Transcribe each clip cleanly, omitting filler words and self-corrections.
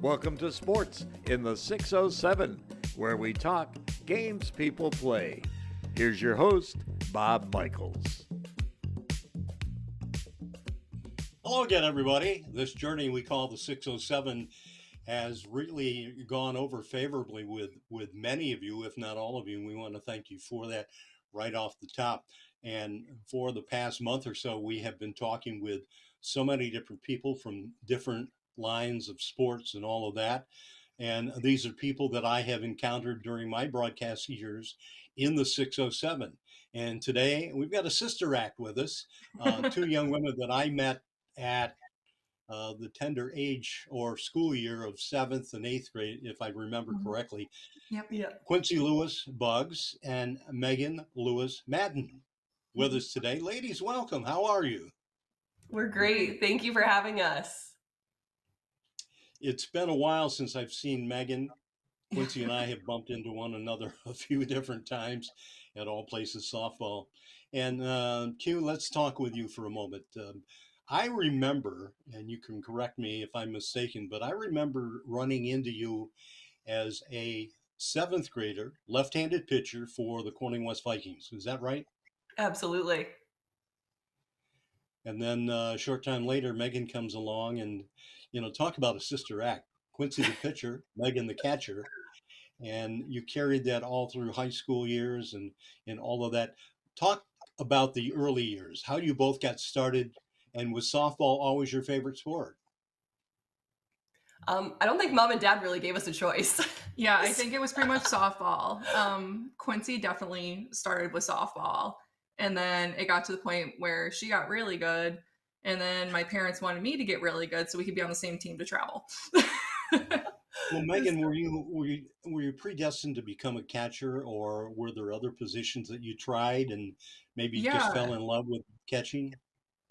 Welcome to Sports in the 607, where we talk games people play. Here's your host, Bob Michaels. Hello again, everybody. This journey we call the 607 has really gone over favorably with many of you, if not all of you, and we want to thank you for that right off the top. And for the past month or so, we have been talking with so many different people from different lines of sports and all of that. And these are people that I have encountered during my broadcast years in the 607. And today we've got a sister act with us, two young women that I met at the tender age or school year of 7th and 8th grade, if I remember correctly. Yep. Quincy Lewis Buggs and Megan Lewis Madden with us today. Ladies, welcome. How are you? We're great. Thank you for having us. It's been a while since I've seen Megan. Quincy and I have bumped into one another a few different times at all places softball. And Q, let's talk with you for a moment. I remember, and you can correct me if I'm mistaken, but I remember running into you as a 7th grader, left-handed pitcher for the Corning West Vikings. Is that right? Absolutely. And then a short time later, Megan comes along and, talk about a sister act. Quincy the pitcher, Megan the catcher. And you carried that all through high school years and all of that. Talk about the early years, how you both got started, and was softball always your favorite sport? I don't think mom and dad really gave us a choice. Yeah, I think it was pretty much softball. Quincy definitely started with softball. And then it got to the point where she got really good. And then my parents wanted me to get really good so we could be on the same team to travel. Well, Megan, were you predestined to become a catcher, or were there other positions that you tried and maybe just fell in love with catching?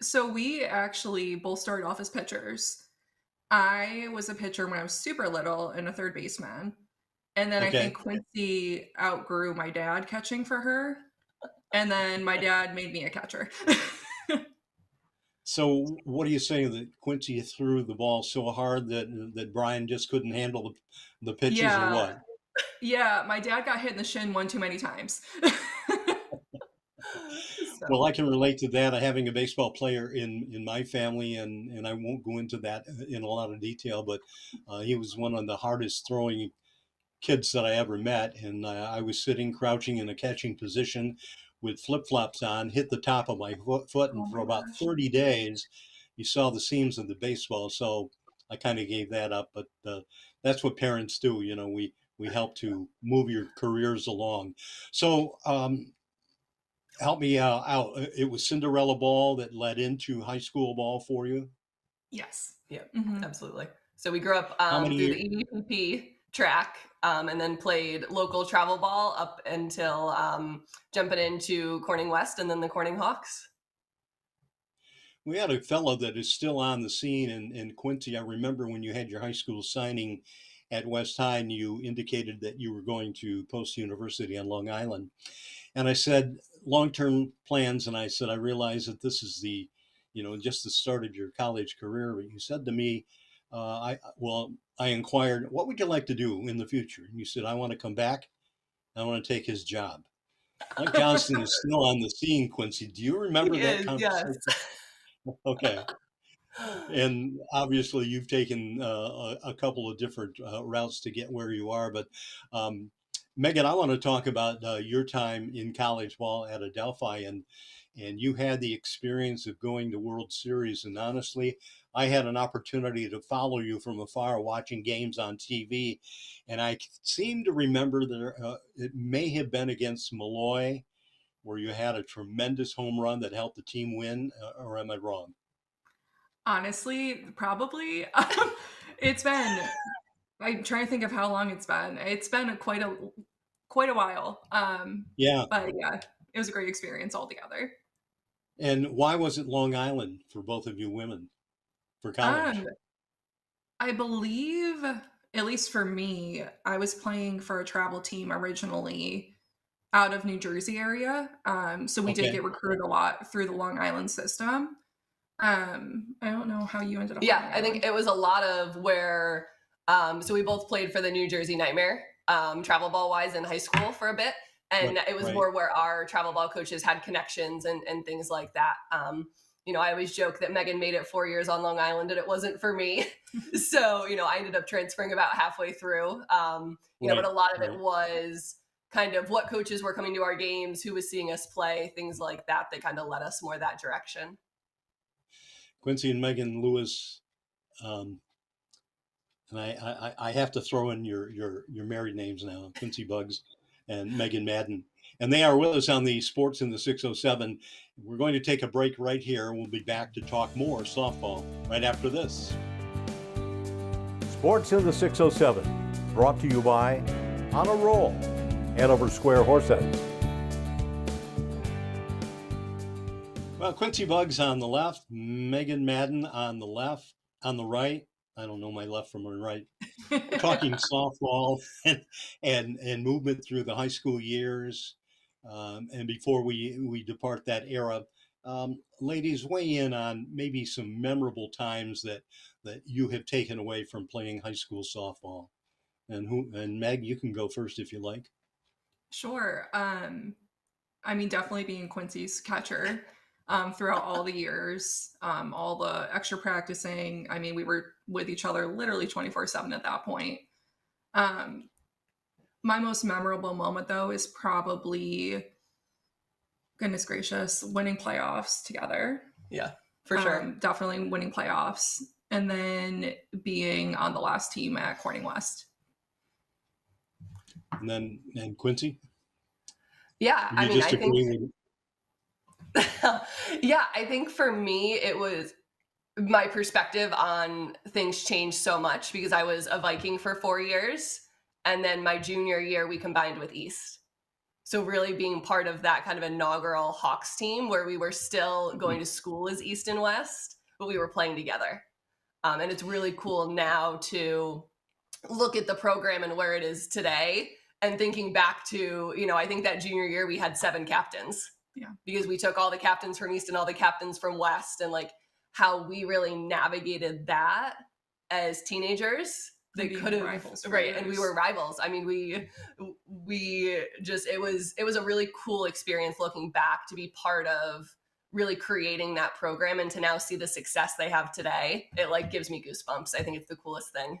So we actually both started off as pitchers. I was a pitcher when I was super little and a third baseman. And then I think Quincy outgrew my dad catching for her. And then my dad made me a catcher. So what are you saying, that Quincy threw the ball so hard that Brian just couldn't handle the pitches, or what? Yeah, my dad got hit in the shin one too many times. Well, I can relate to that. Having a baseball player in my family, and I won't go into that in a lot of detail, but he was one of the hardest throwing kids that I ever met. And I was sitting crouching in a catching position with flip-flops on, hit the top of my foot, and for about 30 days, you saw the seams of the baseball. So I kind of gave that up, but that's what parents do. We help to move your careers along. So help me out. It was Cinderella ball that led into high school ball for you? Yes. Yeah, absolutely. So we grew up through the EDPP track, and then played local travel ball up until jumping into Corning West and then the Corning Hawks. We had a fellow that is still on the scene, and Quincy, I remember when you had your high school signing at West High, and you indicated that you were going to Post University on Long Island. And I said, long-term plans, and I said, I realize that this is just the start of your college career. But you said to me, I inquired, what would you like to do in the future? And you said, I want to come back. I want to take his job. Mike Johnston is still on the scene, Quincy. Do you remember that conversation? Yes. Okay. And obviously you've taken a couple of different routes to get where you are. But Megan, I want to talk about your time in college ball at Adelphi, and you had the experience of going to World Series. And honestly, I had an opportunity to follow you from afar watching games on TV. And I seem to remember that it may have been against Malloy, where you had a tremendous home run that helped the team win, or am I wrong? Honestly, probably. I'm trying to think of how long it's been. It's been quite a while. Yeah. But yeah, it was a great experience altogether. And why was it Long Island for both of you women for college? I believe, at least for me, I was playing for a travel team originally out of New Jersey area. So we did get recruited a lot through the Long Island system. I don't know how you ended up. Yeah, I think it was a lot of where So we both played for the New Jersey Nightmare, travel ball wise in high school for a bit. And it was more where our travel ball coaches had connections and things like that. I always joke that Megan made it 4 years on Long Island and it wasn't for me. So, I ended up transferring about halfway through. But a lot of it was kind of what coaches were coming to our games, who was seeing us play, things like that kind of led us more that direction. Quincy and Megan Lewis, and I have to throw in your married names now, Quincy Buggs and Megan Madden. And they are with us on the Sports in the 607. We're going to take a break right here. We'll be back to talk more softball right after this. Sports in the 607, brought to you by On a Roll, Hanover Square Horseheads. Well, Quincy Buggs on the left, Megan Madden on the right. I don't know my left from my right. We're talking softball and movement through the high school years. And before we depart that era, ladies, weigh in on maybe some memorable times that you have taken away from playing high school softball. And Meg, you can go first if you like. Sure. Definitely being Quincy's catcher. Throughout all the years, all the extra practicing. We were with each other literally 24/7 at that point. My most memorable moment, though, is probably, goodness gracious, winning playoffs together. Yeah, for sure. Definitely winning playoffs. And then being on the last team at Corning West. And Quincy? Yeah, I think... Yeah, I think for me, it was my perspective on things changed so much because I was a Viking for 4 years. And then my junior year, we combined with East. So really being part of that kind of inaugural Hawks team where we were still going to school as East and West, but we were playing together. And it's really cool now to look at the program and where it is today and thinking back to, I think that junior year we had 7 captains. Yeah. Because we took all the captains from East and all the captains from West, and like how we really navigated that as teenagers. They could have rivals, right, and we were rivals. We just it was a really cool experience looking back to be part of really creating that program and to now see the success they have today. It like gives me goosebumps. I think it's the coolest thing.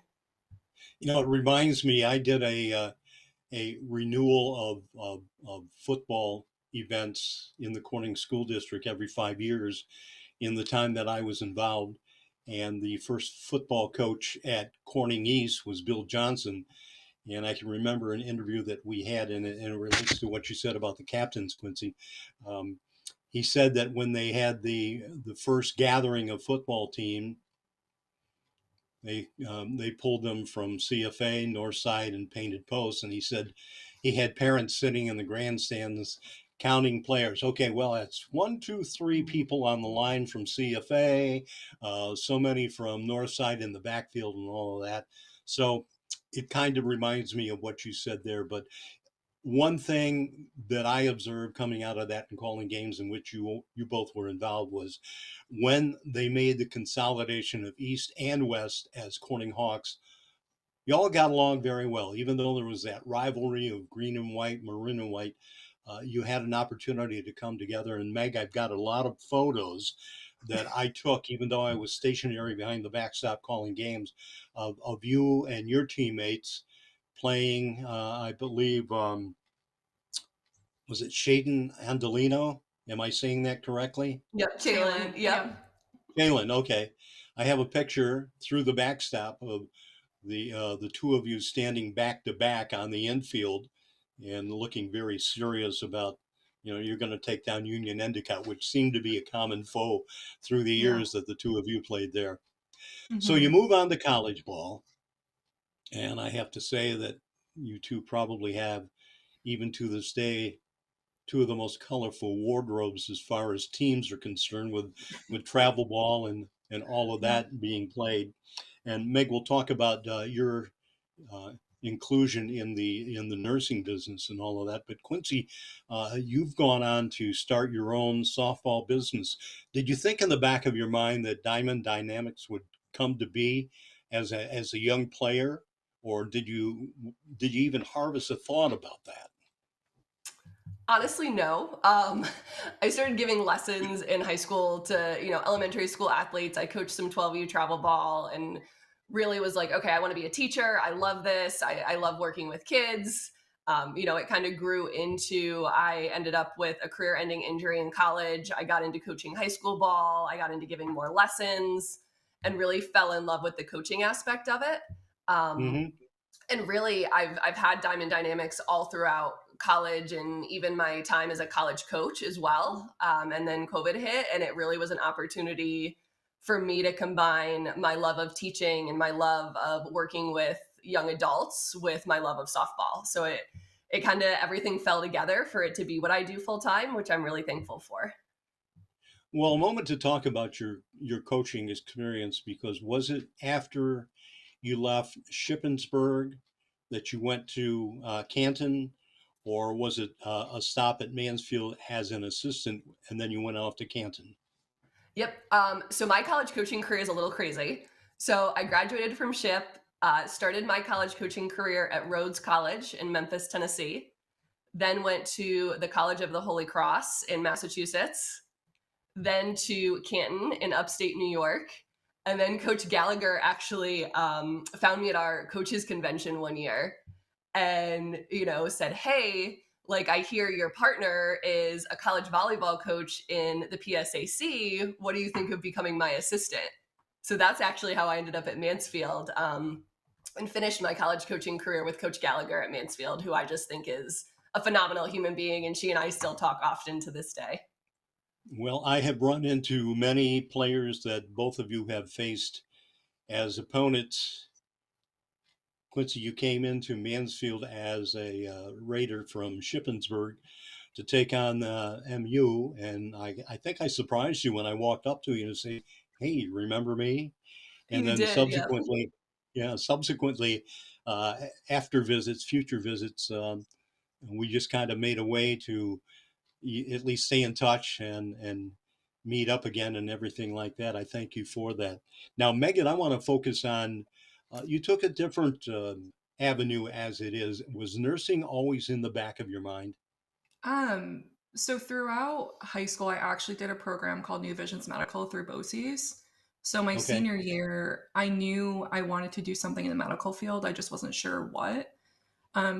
It reminds me. I did a renewal of football events in the Corning School District every 5 years in the time that I was involved. And the first football coach at Corning East was Bill Johnson. And I can remember an interview that we had, and it relates to what you said about the captains, Quincy. He said that when they had the first gathering of football team, they pulled them from CFA, Northside, and Painted Post. And he said he had parents sitting in the grandstands counting players. Okay, well, that's 1, 2, 3 people on the line from CFA, so many from Northside in the backfield and all of that. So it kind of reminds me of what you said there. But one thing that I observed coming out of that and calling games in which you both were involved was when they made the consolidation of East and West as Corning Hawks, you all got along very well, even though there was that rivalry of green and white, maroon and white. You had an opportunity to come together. And Meg, I've got a lot of photos that I took, even though I was stationary behind the backstop calling games, of you and your teammates playing, I believe, was it Shaden Andolino? Am I saying that correctly? Yep, Jalen. Yep. Jalen, okay. I have a picture through the backstop of the two of you standing back to back on the infield and looking very serious about, you're going to take down Union Endicott, which seemed to be a common foe through the years that the two of you played there. Mm-hmm. So you move on to college ball. And I have to say that you two probably have, even to this day, two of the most colorful wardrobes as far as teams are concerned with travel ball and all of that being played. And Meg, we'll talk about your inclusion in the nursing business and all of that. But Quincy, you've gone on to start your own softball business. Did you think in the back of your mind that Diamond Dynamics would come to be as a young player, or did you even harvest a thought about that? Honestly, no. I started giving lessons in high school to, elementary school athletes. I coached some 12U travel ball and really was like, okay, I want to be a teacher. I love this. I love working with kids. It kind of grew into, I ended up with a career ending injury in college. I got into coaching high school ball. I got into giving more lessons and really fell in love with the coaching aspect of it. Mm-hmm. And really, I've had Diamond Dynamics all throughout college and even my time as a college coach as well. And then COVID hit, and it really was an opportunity for me to combine my love of teaching and my love of working with young adults with my love of softball. So it kind of everything fell together for it to be what I do full time, which I'm really thankful for. Well, a moment to talk about your coaching experience, because was it after you left Shippensburg that you went to Canton, or was it a stop at Mansfield as an assistant and then you went off to Canton? Yep. So my college coaching career is a little crazy. So I graduated from Ship, started my college coaching career at Rhodes College in Memphis, Tennessee, then went to the College of the Holy Cross in Massachusetts, then to Canton in upstate New York. And then Coach Gallagher actually found me at our coaches convention one year and, said, hey, like, I hear your partner is a college volleyball coach in the PSAC. What do you think of becoming my assistant? So that's actually how I ended up at Mansfield and finished my college coaching career with Coach Gallagher at Mansfield, who I just think is a phenomenal human being. And she and I still talk often to this day. Well, I have run into many players that both of you have faced as opponents. Quincy, you came into Mansfield as a Raider from Shippensburg to take on MU, and I think I surprised you when I walked up to you and say, "Hey, remember me?" And You then did, subsequently, after visits, future visits, we just kind of made a way to at least stay in touch and meet up again and everything like that. I thank you for that. Now, Megan, I want to focus on you took a different avenue as it is. Was nursing always in the back of your mind? So throughout high school, I actually did a program called New Visions Medical through BOCES. So my Okay. senior year, I knew I wanted to do something in the medical field. I just wasn't sure what.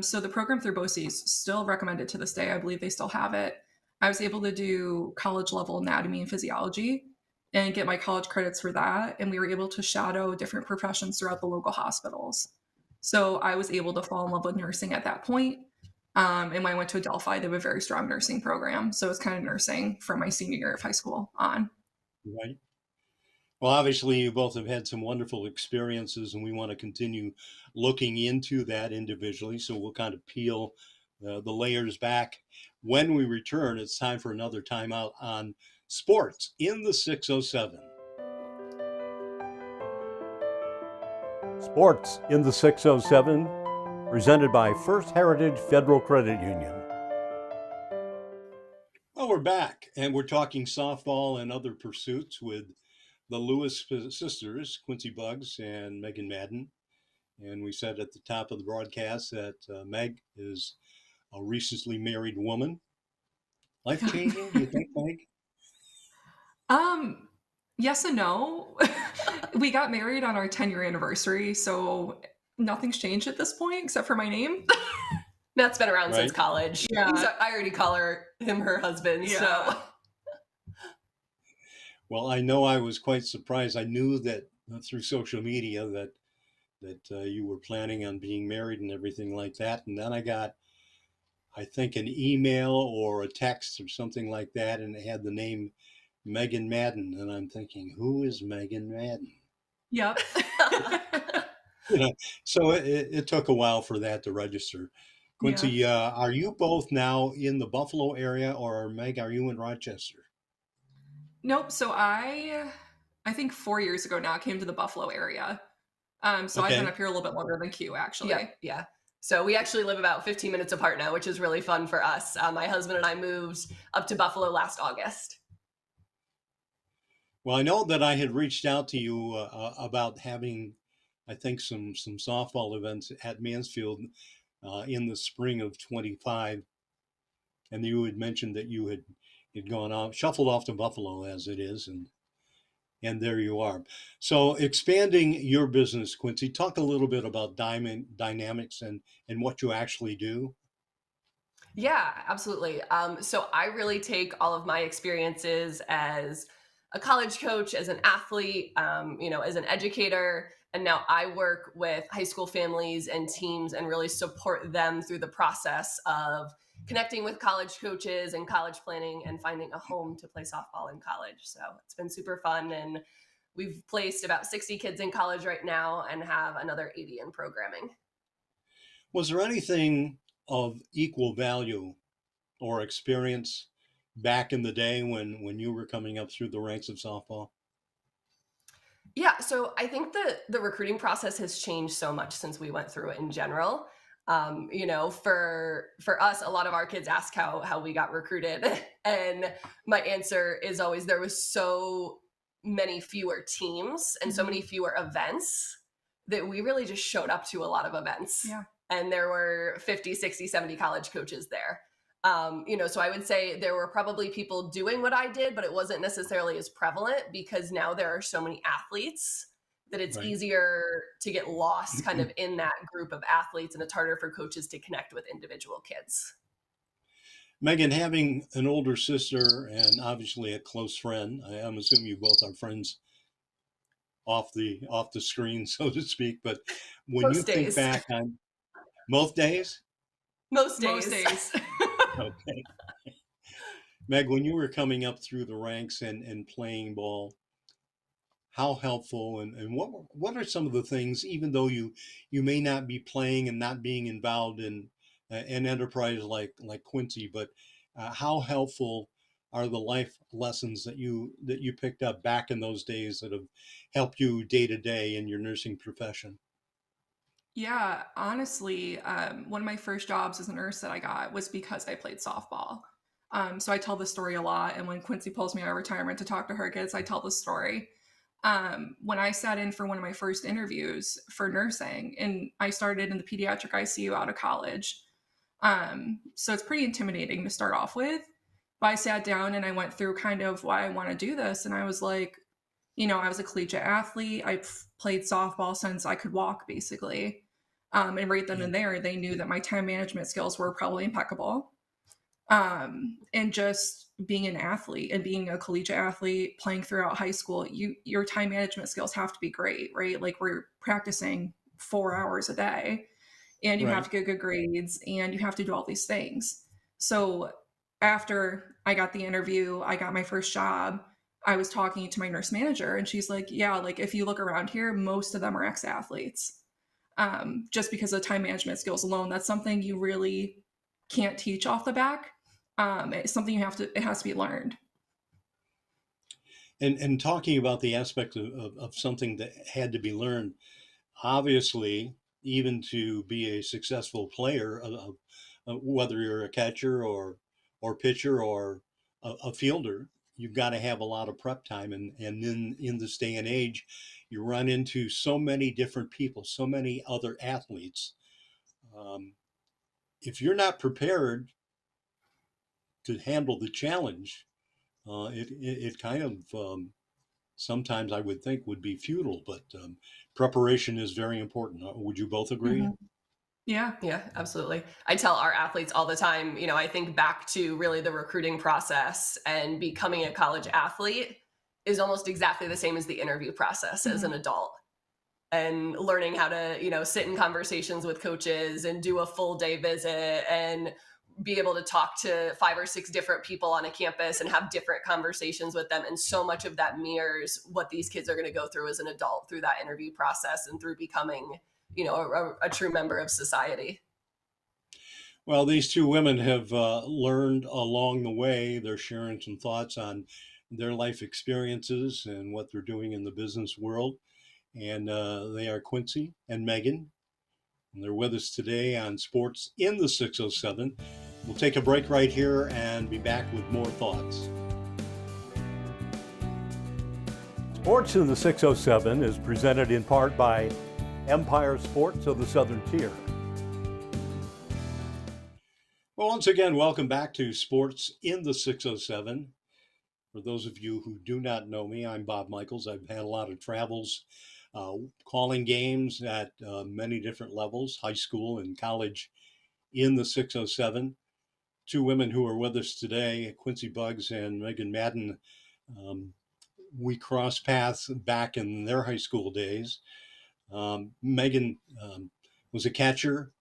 So the program through BOCES still recommended to this day. I believe they still have it. I was able to do college level anatomy and physiology and get my college credits for that. And we were able to shadow different professions throughout the local hospitals. So I was able to fall in love with nursing at that point. And when I went to Adelphi, they have a very strong nursing program. So it's kind of nursing from my senior year of high school on. Right. Well, obviously, you both have had some wonderful experiences, and we want to continue looking into that individually. So we'll kind of peel the layers back. When we return, it's time for another timeout on sports in the 607. Sports in the 607, presented by First Heritage Federal Credit Union. Well, we're back, and we're talking softball and other pursuits with the Lewis sisters, Quincy Buggs and Megan Madden. And we said at the top of the broadcast that Meg is a recently married woman. Life-changing, do you think, Meg? Yes and no. We got married on our 10-year anniversary, so nothing's changed at this point except for my name. That's been around since college. Yeah. I already call him her husband. Yeah. So. Well, I know I was quite surprised. I knew that through social media that you were planning on being married and everything like that. And then I got, I think, an email or a text or something like that, and it had the name Megan Madden. And I'm thinking, who is Megan Madden? Yep. So it took a while for that to register. Quincy, are you both now in the Buffalo area, or Meg, are you in Rochester? Nope. So I think 4 years ago now I came to the Buffalo area. So Okay. I've been up here a little bit longer than Q, actually. Yeah. So we actually live about 15 minutes apart now, which is really fun for us. My husband and I moved up to Buffalo last August. Well, I know that I had reached out to you about having I think, some softball events at Mansfield in the spring of 25. And you had mentioned that you had gone off, shuffled off to Buffalo as it is, and there you are. So expanding your business, Quincy, talk a little bit about dynamics and what you actually do. Yeah, absolutely. So I really take all of my experiences as a college coach, as an athlete, as an educator, and now I work with high school families and teams and really support them through the process of connecting with college coaches and college planning and finding a home to play softball in college. So it's been super fun, and we've placed about 60 kids in college right now and have another 80 in programming. Was there anything of equal value or experience back in the day when you were coming up through the ranks of softball? Yeah, so I think the recruiting process has changed so much since we went through it in general. For us, a lot of our kids ask how we got recruited, and my answer is always there was so many fewer teams and so many fewer events that we really just showed up to a lot of events. Yeah. And there were 50, 60, 70 college coaches there. So I would say there were probably people doing what I did, but it wasn't necessarily as prevalent because now there are so many athletes that it's easier to get lost kind of in that group of athletes, and it's harder for coaches to connect with individual kids. Megan, having an older sister and obviously a close friend, I'm assuming you both are friends off the screen, so to speak, but when you think back on most days? Most days. Okay. Meg, when you were coming up through the ranks and playing ball, how helpful and what are some of the things, even though you may not be playing and not being involved in an enterprise like Quincy, but how helpful are the life lessons that you picked up back in those days that have helped you day to day in your nursing profession? Yeah, honestly, one of my first jobs as a nurse that I got was because I played softball. So I tell this story a lot. And when Quincy pulls me out of retirement to talk to her kids, I tell the story. When I sat in for one of my first interviews for nursing, and I started in the pediatric ICU out of college. So it's pretty intimidating to start off with. But I sat down and I went through kind of why I want to do this. And I was like, I was a collegiate athlete. I've played softball since I could walk, basically. And right then and there, they knew that my time management skills were probably impeccable. And just being an athlete and being a collegiate athlete, playing throughout high school, your time management skills have to be great, right? Like we're practicing 4 hours a day, and you have to get good grades, and you have to do all these things. So after I got the interview, I got my first job, I was talking to my nurse manager, and she's like, yeah, like if you look around here, most of them are ex-athletes. Just because of time management skills alone, that's something you really can't teach off the back. It's something it has to be learned. And talking about the aspect of something that had to be learned, obviously, even to be a successful player, whether you're a catcher or pitcher or a fielder, you've got to have a lot of prep time. And then in this day and age, you run into so many different people, so many other athletes. If you're not prepared to handle the challenge, it kind of sometimes I would think would be futile, but preparation is very important. Would you both agree? Mm-hmm. Yeah, absolutely. I tell our athletes all the time, I think back to really the recruiting process, and becoming a college athlete is almost exactly the same as the interview process as an adult, and learning how to, sit in conversations with coaches and do a full day visit and be able to talk to 5 or 6 different people on a campus and have different conversations with them. And so much of that mirrors what these kids are going to go through as an adult through that interview process and through becoming, a true member of society. Well, these two women have learned along the way. They're sharing some thoughts on their life experiences and what they're doing in the business world. And they are Quincy and Megan. And they're with us today on Sports in the 607. We'll take a break right here and be back with more thoughts. Sports in the 607 is presented in part by Empire Sports of the Southern Tier. Well, once again, welcome back to Sports in the 607. For those of you who do not know me, I'm Bob Michaels. I've had a lot of travels, calling games at many different levels, high school and college in the 607. Two women who are with us today, Quincy Buggs and Madden, we crossed paths back in their high school days. Megan was a catcher,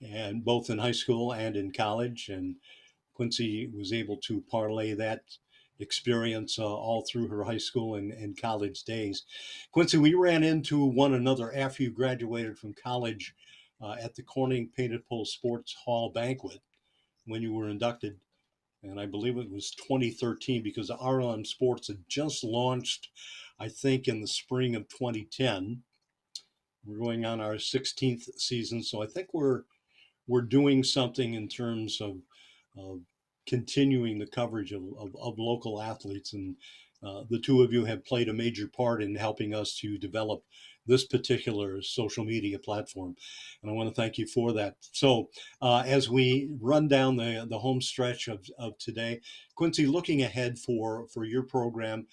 and both in high school and in college, and Quincy was able to parlay that experience all through her high school and college days. Quincy, we ran into one another after you graduated from college at the Corning Painted Pole Sports Hall banquet when you were inducted. And I believe it was 2013 because RLM Sports had just launched, I think, in the spring of 2010. We're going on our 16th season, so I think we're doing something in terms of continuing the coverage of local athletes. And the two of you have played a major part in helping us to develop this particular social media platform. And I want to thank you for that. So as we run down the home stretch of today, Quincy, looking ahead for your program,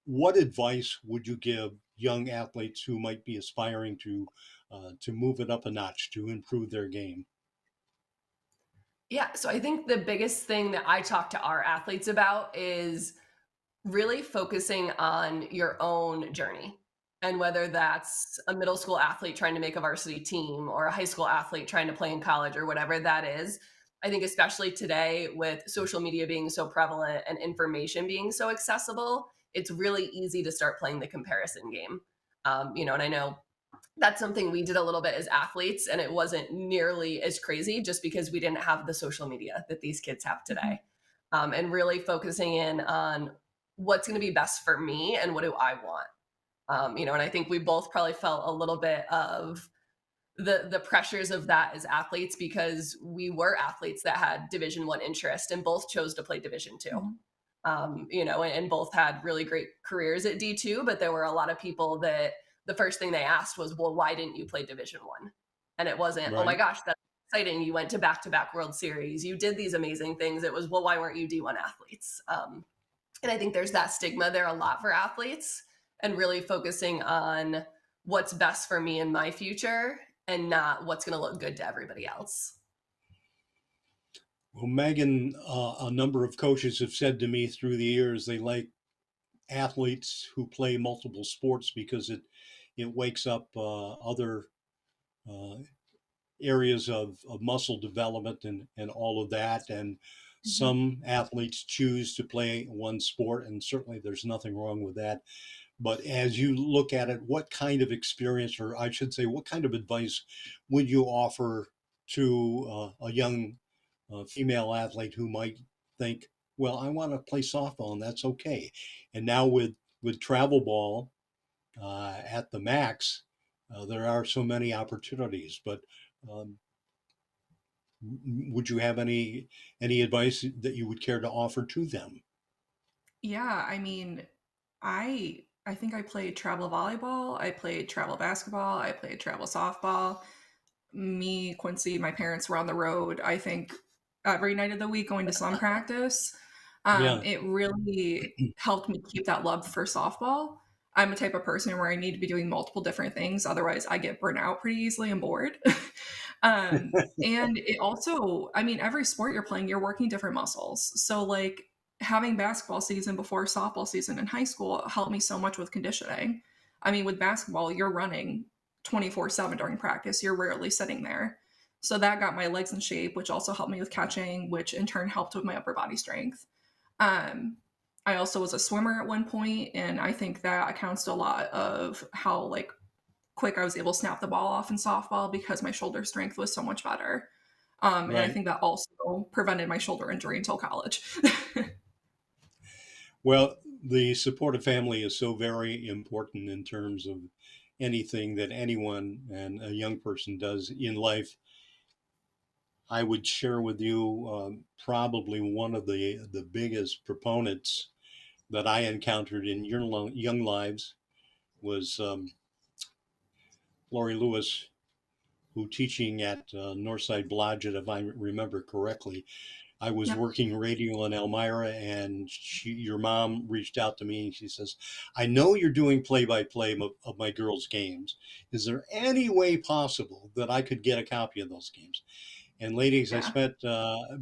what advice would you give young athletes who might be aspiring to move it up a notch, to improve their game? Yeah, so I think the biggest thing that I talk to our athletes about is really focusing on your own journey. And whether that's a middle school athlete trying to make a varsity team or a high school athlete trying to play in college or whatever that is, I think especially today with social media being so prevalent and information being so accessible, it's really easy to start playing the comparison game. And I know that's something we did a little bit as athletes, and it wasn't nearly as crazy just because we didn't have the social media that these kids have today. And really focusing in on what's going to be best for me and what do I want. And I think we both probably felt a little bit of the pressures of that as athletes because we were athletes that had Division I interest and both chose to play Division II. And both had really great careers at D2, but there were a lot of people that the first thing they asked was, well, why didn't you play Division I? And it wasn't, Right. Oh my gosh, that's exciting. You went to back-to-back World Series. You did these amazing things. It was, well, why weren't you D1 athletes? And I think there's that stigma there a lot for athletes, and really focusing on what's best for me in my future and not what's going to look good to everybody else. Well, Megan, a number of coaches have said to me through the years they like athletes who play multiple sports because it wakes up other areas of muscle development and all of that. And some athletes choose to play one sport, and certainly there's nothing wrong with that. But as you look at it, what kind of experience, or I should say, what kind of advice would you offer to a young female athlete who might think, well, I want to play softball, and that's okay. And now with travel ball at the max, there are so many opportunities. But would you have any advice that you would care to offer to them? Yeah, I mean, I think I played travel volleyball, I played travel basketball, I played travel softball. Me, Quincy, my parents were on the road, I think every night of the week going to some practice. Yeah. It really helped me keep that love for softball. I'm a type of person where I need to be doing multiple different things. Otherwise, I get burnt out pretty easily and bored. And it also, I mean, every sport you're playing, you're working different muscles. So, like, having basketball season before softball season in high school helped me so much with conditioning. I mean, with basketball, you're running 24/7 during practice, you're rarely sitting there. So that got my legs in shape, which also helped me with catching, which in turn helped with my upper body strength. Um, I also was a swimmer at one point, and I think that accounts to a lot of how like quick I was able to snap the ball off in softball because my shoulder strength was so much better. And I Right. think that also prevented my shoulder injury until college. Well, the supportive family is so very important in terms of anything that anyone and a young person does in life. I would share with you probably one of the biggest proponents that I encountered in your young lives was Lori Lewis, who teaching at Northside Blodgett, if I remember correctly. I was working radio in Elmira, and your mom reached out to me, and she says, I know you're doing play-by-play of my girls' games. Is there any way possible that I could get a copy of those games? And ladies, I spent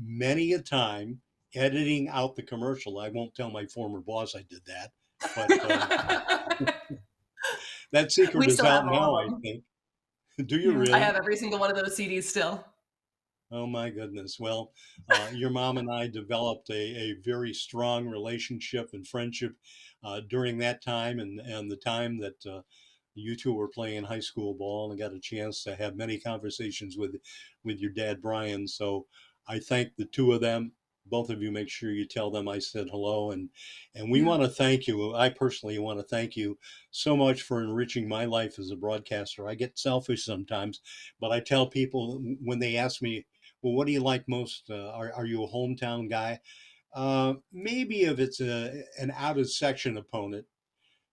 many a time editing out the commercial. I won't tell my former boss I did that, but that secret is out now, I think. Do you really? I have every single one of those CDs still. Oh my goodness. Well, your mom and I developed a very strong relationship and friendship during that time and the time that you two were playing high school ball, and got a chance to have many conversations with your dad, Brian. So I thank the two of them. Both of you, make sure you tell them I said hello. And we want to thank you. I personally want to thank you so much for enriching my life as a broadcaster. I get selfish sometimes, but I tell people when they ask me, well, what do you like most? Are you a hometown guy? Maybe if it's an out of section opponent,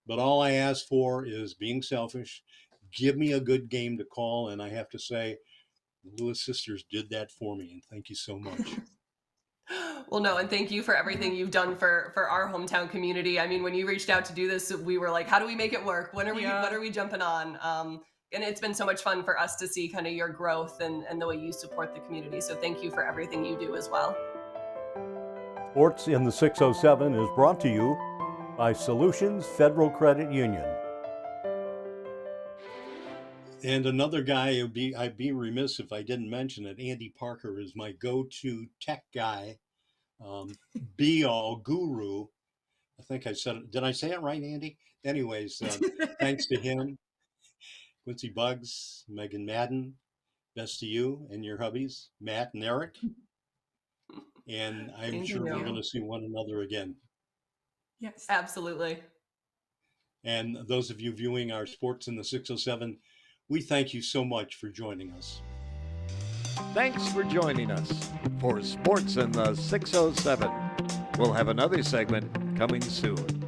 but all I ask for is being selfish. Give me a good game to call. And I have to say, the Lewis sisters did that for me. And thank you so much. Well, no, and thank you for everything you've done for our hometown community. I mean, when you reached out to do this, we were like, how do we make it work? When are we jumping on? And it's been so much fun for us to see kind of your growth and the way you support the community. So thank you for everything you do as well. Sports in the 607 is brought to you by Solutions Federal Credit Union. And another guy, I'd be remiss if I didn't mention it. Andy Parker is my go-to tech guy, be-all guru. I think I said it. Did I say it right, Andy? Anyways, thanks to him. Quincy Bugs, Megan Madden, best to you and your hubbies, Matt and Eric. And I'm sure we're going to see one another again. Yes, absolutely. And those of you viewing our Sports in the 607, we thank you so much for joining us. Thanks for joining us for Sports in the 607. We'll have another segment coming soon.